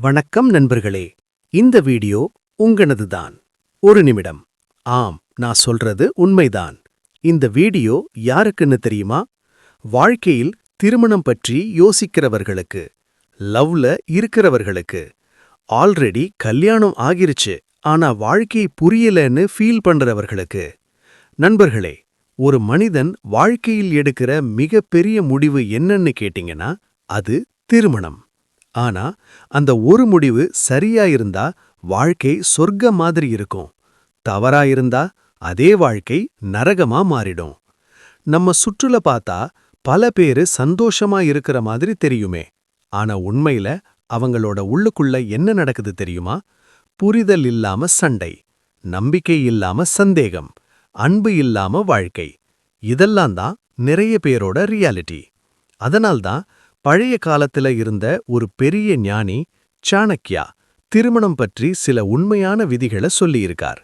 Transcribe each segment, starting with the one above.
வணக்கம் நண்பர்களே. இந்த வீடியோ உங்களதுதான். ஒரு நிமிடம். ஆம், நான் சொல்றது உண்மைதான். இந்த வீடியோ யாருக்குன்னு தெரியுமா? வாழ்க்கையில் திருமணம் பற்றி யோசிக்கிறவர்களுக்கு, லவ்ல இருக்கிறவர்களுக்கு, ஆல்ரெடி கல்யாணம் ஆகிருச்சு ஆனா வாழ்க்கை புரியலன்னு ஃபீல் பண்றவர்களுக்கு. நண்பர்களே, ஒரு மனிதன் வாழ்க்கையில் எடுக்கிற மிகப்பெரிய முடிவு என்னன்னு கேட்டீங்கன்னா அது திருமணம். ஆனா அந்த ஒரு முடிவு சரியா இருந்தா வாழ்க்கை சொர்க்க மாதிரி இருக்கும். தவறா இருந்தா அதே வாழ்க்கை நரகமா மாறிடும். நம்ம சுற்றுல பார்த்தா பல பேரு சந்தோஷமா இருக்கிற மாதிரி தெரியுமே. ஆனா உண்மையில அவங்களோட உள்ளுக்குள்ள என்ன நடக்குது தெரியுமா? புரிதல் இல்லாம சண்டை, நம்பிக்கை இல்லாம சந்தேகம், அன்பு இல்லாம வாழ்க்கை. இதெல்லாம் தான் நிறைய பேரோட ரியாலிட்டி. அதனால்தான் பழைய காலத்துல இருந்த ஒரு பெரிய ஞானி சாணக்யா திருமணம் பற்றி சில உண்மையான விதிகளை சொல்லியிருக்கார்.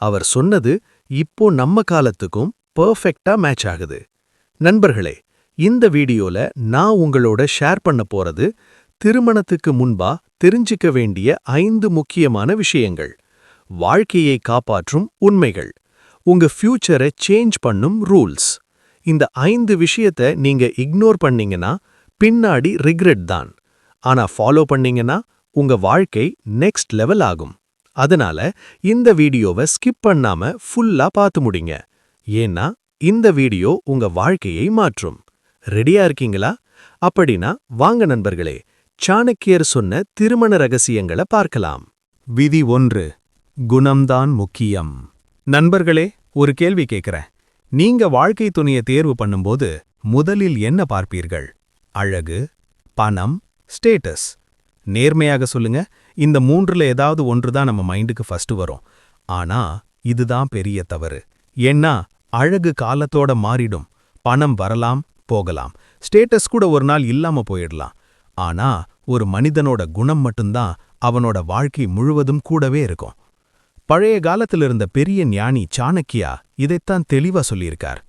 அவர் சொன்னது இப்போ நம்ம காலத்துக்கும் பெர்ஃபெக்ட்டா மேட்ச் ஆகுது. நண்பர்களே, இந்த வீடியோல நான் உங்களோட ஷேர் பண்ண போறது திருமணத்துக்கு முன்பா தெரிஞ்சுக்க வேண்டிய 5 முக்கியமான விஷயங்கள். வாழ்க்கையை காப்பாற்றும் உண்மைகள், உங்க ஃபியூச்சரை சேஞ்ச் பண்ணும் ரூல்ஸ். இந்த 5 விஷயத்தை நீங்க இக்னோர் பண்ணீங்கன்னா பின்னாடி ரிக்ரெட் தான். ஆனா ஃபாலோ பண்ணீங்கன்னா உங்க வாழ்க்கை நெக்ஸ்ட் லெவல் ஆகும். அதனால இந்த வீடியோவை ஸ்கிப் பண்ணாம ஃபுல்லா பார்த்து முடிங்க. ஏன்னா இந்த வீடியோ உங்க வாழ்க்கையை மாற்றும். ரெடியா இருக்கீங்களா? அப்படின்னா வாங்க நண்பர்களே, சாணக்கியர் சொன்ன திருமண ரகசியங்களை பார்க்கலாம். விதி 1: குணம்தான் முக்கியம். நண்பர்களே, ஒரு கேள்வி கேட்கிறேன். நீங்க வாழ்க்கை துணையை தேர்வு பண்ணும்போது முதலில் என்ன பார்ப்பீர்கள்? அழகு, பணம், ஸ்டேட்டஸ்? நேர்மையாக சொல்லுங்க, இந்த 3ல ஏதாவது ஒன்று தான் நம்ம மைண்டுக்கு ஃபர்ஸ்ட் வரும். ஆனா இதுதான் பெரிய தவறு. ஏன்னா அழகு காலத்தோட மாறிடும். பணம் வரலாம் போகலாம், ஸ்டேட்டஸ் கூட ஒரு நாள் இல்லாம போயிடலாம். ஆனா ஒரு மனிதனோட குணம் மட்டும்தான் அவனோட வாழ்க்கை முழுவதும் கூடவே இருக்கும். பழைய காலத்தில் இருந்த பெரிய ஞானி சாணக்கியா இதைத்தான் தெளிவா சொல்லியிருக்கார்.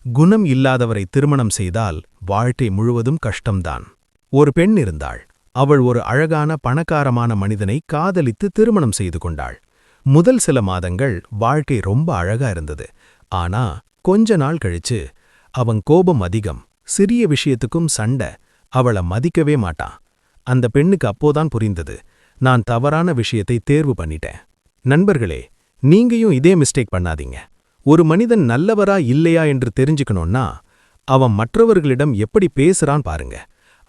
குணம் இல்லாதவரை திருமணம் செய்தால் வாழ்க்கை முழுவதும் கஷ்டம்தான். ஒரு பெண் இருந்தாள். அவள் ஒரு அழகான பணக்காரமான மனிதனை காதலித்து திருமணம் செய்து கொண்டாள். முதல் சில மாதங்கள் வாழ்க்கை ரொம்ப அழகா இருந்தது. ஆனா கொஞ்ச நாள் கழிச்சு அவன் கோபம் அதிகம், சிறிய விஷயத்துக்கும் சண்டை, அவளை மதிக்கவே மாட்டான். அந்த பெண்ணுக்கு அப்போதான் புரிந்தது, நான் தவறான விஷயத்தை தேர்வு பண்ணிட்டேன். நண்பர்களே, நீங்கயும் இதே மிஸ்டேக் பண்ணாதீங்க. ஒரு மனிதன் நல்லவரா இல்லையா என்று தெரிஞ்சுக்கணும்னா அவன் மற்றவர்களிடம் எப்படி பேசுறான் பாருங்க.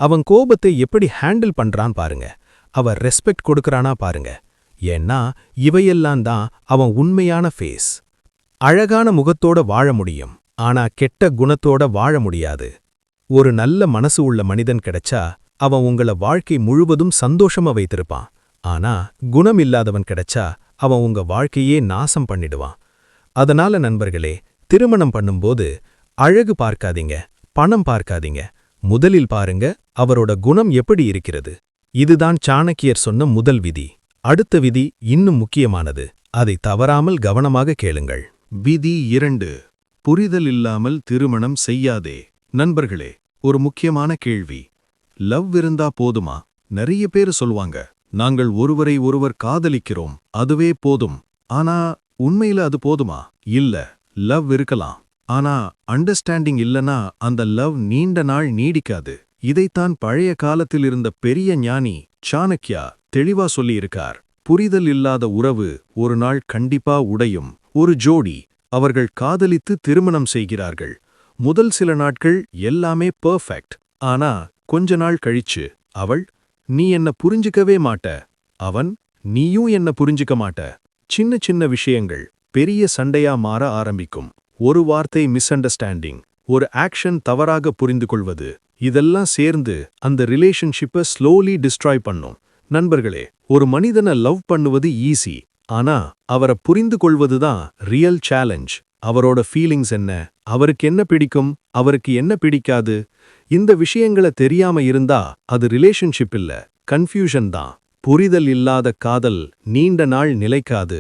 அவன் கோபத்தை எப்படி ஹேண்டில் பண்றான் பாருங்க. அவன் ரெஸ்பெக்ட் கொடுக்கறானா பாருங்க. ஏன்னா இவையெல்லாம் தான் அவன் உண்மையான ஃபேஸ். அழகான முகத்தோட வாழ முடியும், ஆனா கெட்ட குணத்தோட வாழ முடியாது. ஒரு நல்ல மனசு உள்ள மனிதன் கிடைச்சா அவன் உங்கள வாழ்க்கை முழுவதும் சந்தோஷமா வைத்திருப்பான். ஆனா குணம் இல்லாதவன் கிடைச்சா அவன் உங்க வாழ்க்கையே நாசம் பண்ணிடுவான். அதனால நண்பர்களே, திருமணம் பண்ணும்போது அழகு பார்க்காதீங்க, பணம் பார்க்காதீங்க. முதலில் பாருங்க அவரோட குணம் எப்படி இருக்கிறது. இதுதான் சாணக்கியர் சொன்ன முதல் விதி. அடுத்த விதி இன்னும் முக்கியமானது. அதை தவறாமல் கவனமாக கேளுங்கள். விதி 2: புரிதல் இல்லாமல் திருமணம் செய்யாதே. நண்பர்களே, ஒரு முக்கியமான கேள்வி. லவ் இருந்தா போதுமா? நிறைய பேர் சொல்வாங்க, நாங்கள் ஒருவரை ஒருவர் காதலிக்கிறோம், அதுவே போதும். ஆனா உண்மையில அது போதுமா? இல்ல. லவ் இருக்கலாம், ஆனா அண்டர்ஸ்டாண்டிங் இல்லனா அந்த லவ் நீண்ட நாள் நீடிக்காது. இதைத்தான் பழைய காலத்தில் இருந்த பெரிய ஞானி சாணக்யா தெளிவா சொல்லியிருக்கார். புரிதல் இல்லாத உறவு ஒரு நாள் கண்டிப்பா உடையும். ஒரு ஜோடி, அவர்கள் காதலித்து திருமணம் செய்கிறார்கள். முதல் சில நாட்கள் எல்லாமே பெர்ஃபெக்ட். ஆனா கொஞ்ச நாள் கழிச்சு அவள், நீ என்ன புரிஞ்சுக்கவே மாட்ட. அவன், நீயும் என்ன புரிஞ்சுக்க மாட்ட. சின்ன சின்ன விஷயங்கள் பெரிய சண்டையா மாற ஆரம்பிக்கும். ஒரு வார்த்தை மிஸ் அண்டர்ஸ்டாண்டிங், ஒரு ஆக்ஷன் தவறாக புரிந்து கொள்வது, இதெல்லாம் சேர்ந்து அந்த ரிலேஷன்ஷிப்பை ஸ்லோலி டிஸ்ட்ராய் பண்ணும். நண்பர்களே, ஒரு மனிதனை லவ் பண்ணுவது ஈஸி, ஆனா அவரை புரிந்து கொள்வதுதான் ரியல் சேலஞ்ச். அவரோட ஃபீலிங்ஸ் என்ன, அவருக்கு என்ன பிடிக்கும், அவருக்கு என்ன பிடிக்காது, இந்த விஷயங்களை தெரியாம இருந்தா அது ரிலேஷன்ஷிப் இல்ல, கன்ஃபியூஷன் தான். புரிதல் இல்லாத காதல் நீண்ட நாள் நிலைக்காது.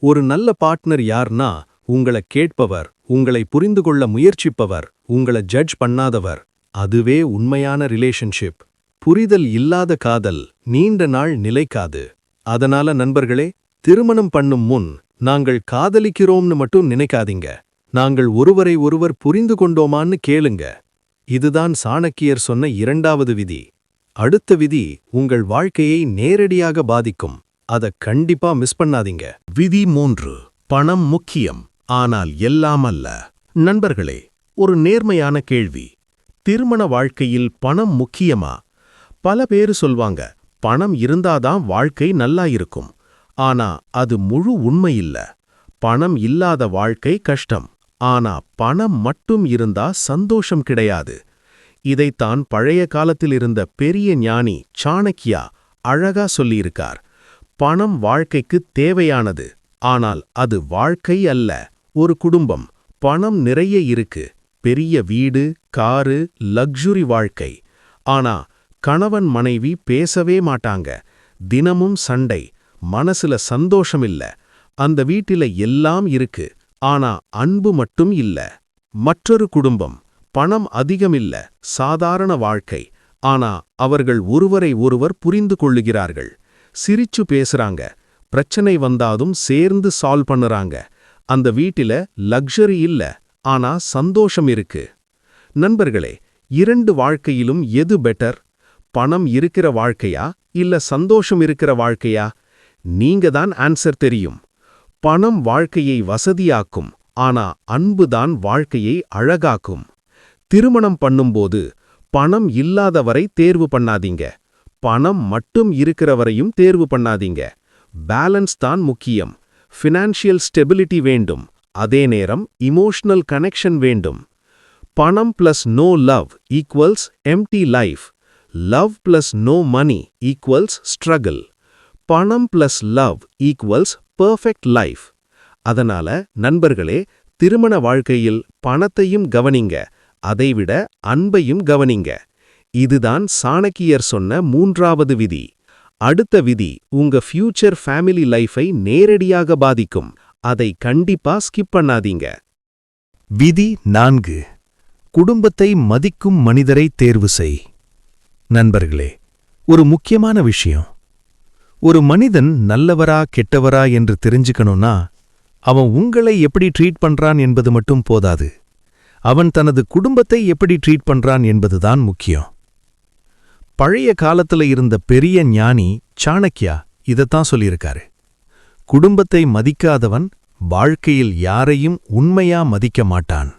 ஒரு நல்ல பார்ட்னர் யார்னா உங்களை கேட்பவர், உங்களை புரிந்து கொள்ள முயற்சிப்பவர், உங்களை ஜட்ஜ் பண்ணாதவர். அதுவே உண்மையான ரிலேஷன்ஷிப். புரிதல் இல்லாத காதல் நீண்ட நாள் நிலைக்காது. அதனால நண்பர்களே, திருமணம் பண்ணும் முன் நாங்கள் காதலிக்கிறோம்னு மட்டும் நினைக்காதீங்க. நாங்கள் ஒருவரை ஒருவர் புரிந்து கொண்டோமான்னு கேளுங்க. இதுதான் சாணக்கியர் சொன்ன 2வது விதி. அடுத்த விதி உங்கள் வாழ்க்கையை நேரடியாக பாதிக்கும். அத கண்டிப்பா மிஸ் பண்ணாதீங்க. விதி 3. பணம் முக்கியம், ஆனால் எல்லாம் அல்ல. நண்பர்களே, ஒரு நேர்மையான கேள்வி. திருமண வாழ்க்கையில் பணம் முக்கியமா? பல பேரு சொல்வாங்க, பணம் இருந்தாதான் வாழ்க்கை நல்லா இருக்கும். ஆனா அது முழு உண்மையில்ல. பணம் இல்லாத வாழ்க்கை கஷ்டம். ஆனா பணம் மட்டும் இருந்தா சந்தோஷம் கிடையாது. இதைத்தான் பழைய காலத்தில் இருந்த பெரிய ஞானி சாணக்கியா அழகா சொல்லியிருக்கார். பணம் வாழ்க்கைக்கு தேவையானது, ஆனால் அது வாழ்க்கை அல்ல, ஒரு குடும்பம். பணம் நிறைய இருக்கு, பெரிய வீடு, காரு, லக்ஸுரி வாழ்க்கை. ஆனா கணவன் மனைவி பேசவே மாட்டாங்க. தினமும் சண்டை, மனசுல சந்தோஷம் இல்ல. அந்த வீட்டில எல்லாம் இருக்கு, ஆனா அன்பு மட்டும் இல்ல. மற்றொரு குடும்பம், பணம் அதிகமில்ல, சாதாரண வாழ்க்கை. ஆனா அவர்கள் ஒருவரை ஒருவர் புரிந்து கொள்ளுகிறார்கள். சிரிச்சு பேசுறாங்க, பிரச்சனை வந்தாலும் சேர்ந்து சால்வ் பண்ணுறாங்க. அந்த வீட்டில லக்ஸரி இல்ல, ஆனா சந்தோஷம் இருக்கு. நண்பர்களே, 2 வாழ்க்கையிலும் எது பெட்டர்? பணம் இருக்கிற வாழ்க்கையா இல்ல சந்தோஷம் இருக்கிற வாழ்க்கையா? நீங்க தான் ஆன்சர் தெரியும். பணம் வாழ்க்கையை வசதியாக்கும், ஆனா அன்புதான் வாழ்க்கையை அழகாக்கும். திருமணம் பண்ணும்போது பணம் இல்லாதவரை தேர்வு பண்ணாதீங்க. பணம் மட்டும் இருக்கிறவரையும் தேர்வு பண்ணாதீங்க. பேலன்ஸ் தான் முக்கியம். ஃபினான்ஷியல் ஸ்டெபிலிட்டி வேண்டும், அதே நேரம் இமோஷனல் கனெக்ஷன் வேண்டும். பணம் plus no love equals empty life. Love plus no money equals struggle. பணம் plus love equals perfect life. அதனால நண்பர்களே, திருமண வாழ்க்கையில் பணத்தையும் கவனிங்க, அதைவிட அன்பையும் கவனிங்க. இதுதான் சாணக்கியர் சொன்ன 3வது விதி. அடுத்த விதி உங்க ஃபியூச்சர் ஃபேமிலி லைஃபை நேரடியாக பாதிக்கும். அதை கண்டிப்பா ஸ்கிப் பண்ணாதீங்க. விதி 4. குடும்பத்தை மதிக்கும் மனிதரை தேர்வு செய். நண்பர்களே, ஒரு முக்கியமான விஷயம். ஒரு மனிதன் நல்லவரா கெட்டவரா என்று தெரிஞ்சுக்கணும்னா அவன் உங்களை எப்படி ட்ரீட் பண்றான் என்பது மட்டும் போதாது. அவன் தனது குடும்பத்தை எப்படி ட்ரீட் பண்றான் என்பதுதான் முக்கியம். பழைய காலத்துல இருந்த பெரிய ஞானி சாணக்கியா இதத்தான் சொல்லியிருக்காரு. குடும்பத்தை மதிக்காதவன் வாழ்க்கையில் யாரையும் உண்மையா மதிக்க மாட்டான்.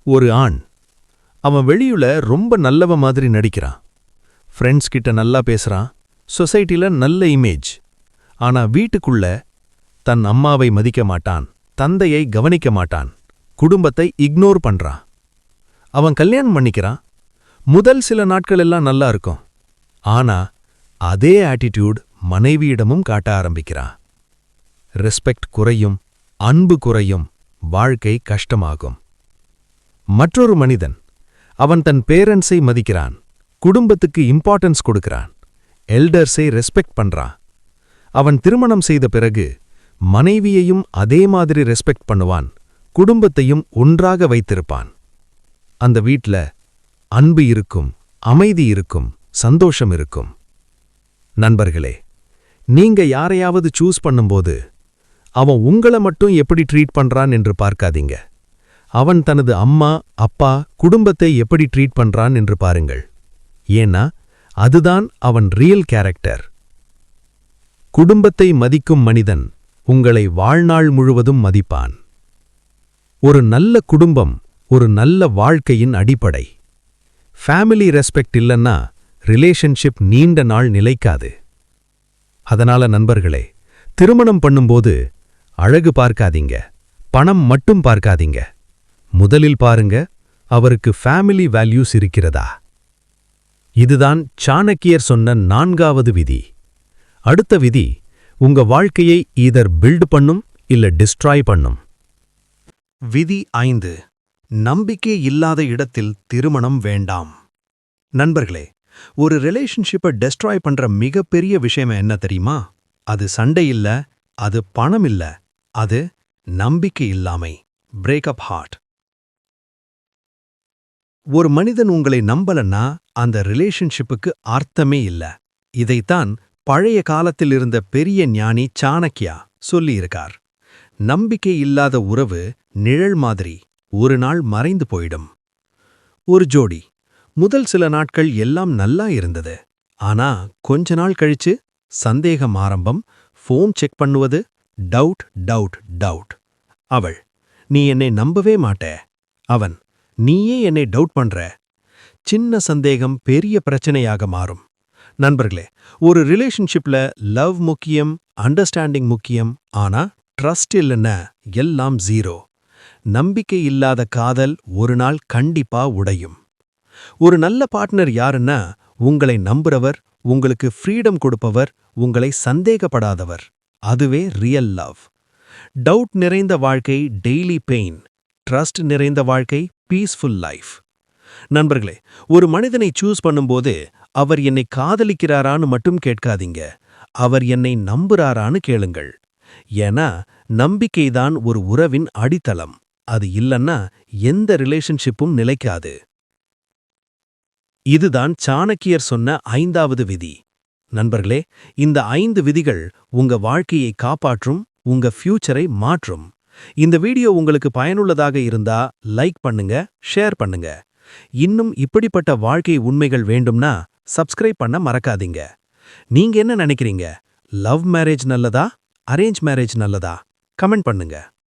ஒரு ஆண், அவன் வெளியுல ரொம்ப நல்லவ மாதிரி நடிக்கிறான். ஃப்ரெண்ட்ஸ் கிட்ட நல்லா பேசுறான், சொசைட்டில நல்ல இமேஜ். ஆனா வீட்டுக்குள்ள தன் அம்மாவை மதிக்க மாட்டான், தந்தையை கவனிக்க மாட்டான், குடும்பத்தை இக்னோர் பண்றான். அவன் கல்யாணம் பண்ணிக்கிறான். முதல் சில நாட்கள் எல்லாம் நல்லா இருக்கும். ஆனா அதே ஆட்டிடியூட் மனைவியிடமும் காட்ட ஆரம்பிக்கிறான். ரெஸ்பெக்ட் குறையும், அன்பு குறையும், வாழ்க்கை கஷ்டமாகும். மற்றொரு மனிதன், அவன் தன் பேரண்ட்ஸை மதிக்கிறான், குடும்பத்துக்கு இம்பார்ட்டன்ஸ் கொடுக்கிறான், எல்டர்ஸை ரெஸ்பெக்ட் பண்றான். அவன் திருமணம் செய்த பிறகு மனைவியையும் அதே மாதிரி ரெஸ்பெக்ட் பண்ணுவான், குடும்பத்தையும் ஒன்றாக வைத்திருப்பான். அந்த வீட்ல அன்பு இருக்கும், அமைதி இருக்கும், சந்தோஷம் இருக்கும். நண்பர்களே, நீங்க யாரையாவது சூஸ் பண்ணும்போது அவன் உங்கள மட்டும் எப்படி ட்ரீட் பண்றான் என்று பார்க்காதீங்க. அவன் தனது அம்மா, அப்பா, குடும்பத்தை எப்படி ட்ரீட் பண்றான் என்று பாருங்கள். ஏன்னா அதுதான் அவன் ரியல் கேரக்டர். குடும்பத்தை மதிக்கும் மனிதன் உங்களை வாழ்நாள் முழுவதும் மதிப்பான். ஒரு நல்ல குடும்பம் ஒரு நல்ல வாழ்க்கையின் அடிப்படை. ஃபேமிலி ரெஸ்பெக்ட் இல்லன்னா ரிலேஷன்ஷிப் நீண்ட நாள் நிலைக்காது. அதனால நண்பர்களே, திருமணம் பண்ணும்போது அழகு பார்க்காதீங்க, பணம் மட்டும் பார்க்காதீங்க. முதலில் பாருங்க, அவருக்கு ஃபேமிலி வேல்யூஸ் இருக்கிறதா. இதுதான் சாணக்கியர் சொன்ன 4வது விதி. அடுத்த விதி உங்க வாழ்க்கையை ஈதர் பில்ட் பண்ணும் இல்ல டிஸ்ட்ராய் பண்ணும். விதி 5. நம்பிக்கை இல்லாத இடத்தில் திருமணம் வேண்டாம். நண்பர்களே, ஒரு ரிலேஷன்ஷிப்பை டெஸ்ட்ராய் பண்ற மிகப்பெரிய விஷயம் என்ன தெரியுமா? அது சண்டை இல்ல, அது பணம் இல்ல, அது நம்பிக்கை இல்லாமை. Breakup heart. ஒரு மனிதன் உங்களை நம்பலன்னா அந்த ரிலேஷன்ஷிப்புக்கு அர்த்தமே இல்ல. இதைத்தான் பழைய காலத்தில் இருந்த பெரிய ஞானி சாணக்கியா சொல்லியிருக்கார். நம்பிக்கை இல்லாத உறவு நிழல் மாதிரி ஒரு நாள் மறைந்து போயிடும். ஒரு ஜோடி முதல் சில நாட்கள் எல்லாம் நல்லா இருந்தது. ஆனா கொஞ்ச நாள் கழிச்சு சந்தேகம் ஆரம்பம், ஃபோன் செக் பண்ணுவது, டவுட் டவுட் டவுட். அவள், நீ என்னை நம்பவே மாட்ட. அவன், நீயே என்னை டவுட் பண்ற. சின்ன சந்தேகம் பெரிய பிரச்சனையாக மாறும். நண்பர்களே, ஒரு ரிலேஷன்ஷிப்ல லவ் முக்கியம், அண்டர்ஸ்டாண்டிங் முக்கியம். ஆனா ட்ரஸ்ட் இல்லைன்னா எல்லாம் ஜீரோ. நம்பிக்கை இல்லாத காதல் ஒரு நாள் கண்டிப்பா உடையும். ஒரு நல்ல பார்ட்னர் யாருன்னா உங்களை நம்புறவர், உங்களுக்கு ஃப்ரீடம் கொடுப்பவர், உங்களை சந்தேகப்படாதவர். அதுவே ரியல் லவ். டவுட் நிறைந்த வாழ்க்கை டெய்லி பெயின், ட்ரஸ்ட் நிறைந்த வாழ்க்கை பீஸ்ஃபுல் லைஃப். நண்பர்களே, ஒரு மனிதனை சூஸ் பண்ணும்போது அவர் என்னை காதலிக்கிறாரான்னு மட்டும் கேட்காதீங்க, அவர் என்னை நம்புறாரான்னு கேளுங்கள். ஏன்னா நம்பிக்கைதான் ஒரு உறவின் அடித்தளம். அது இல்லன்னா எந்த ரிலேஷன்ஷிப்பும் நிலைக்காது. இதுதான் சாணக்கியர் சொன்ன 5வது விதி. நண்பர்களே, இந்த 5 விதிகள் உங்க வாழ்க்கையை காப்பாற்றும், உங்க ஃபியூச்சரை மாற்றும். இந்த வீடியோ உங்களுக்கு பயனுள்ளதாக இருந்தா லைக் பண்ணுங்க, ஷேர் பண்ணுங்க. இன்னும் இப்படிப்பட்ட வாழ்க்கை உண்மைகள் வேண்டும்னா சப்ஸ்கிரைப் பண்ண மறக்காதீங்க. நீங்க என்ன நினைக்கிறீங்க? லவ் மேரேஜ் நல்லதா, அரேஞ்ச் மேரேஜ் நல்லதா? கமெண்ட் பண்ணுங்க.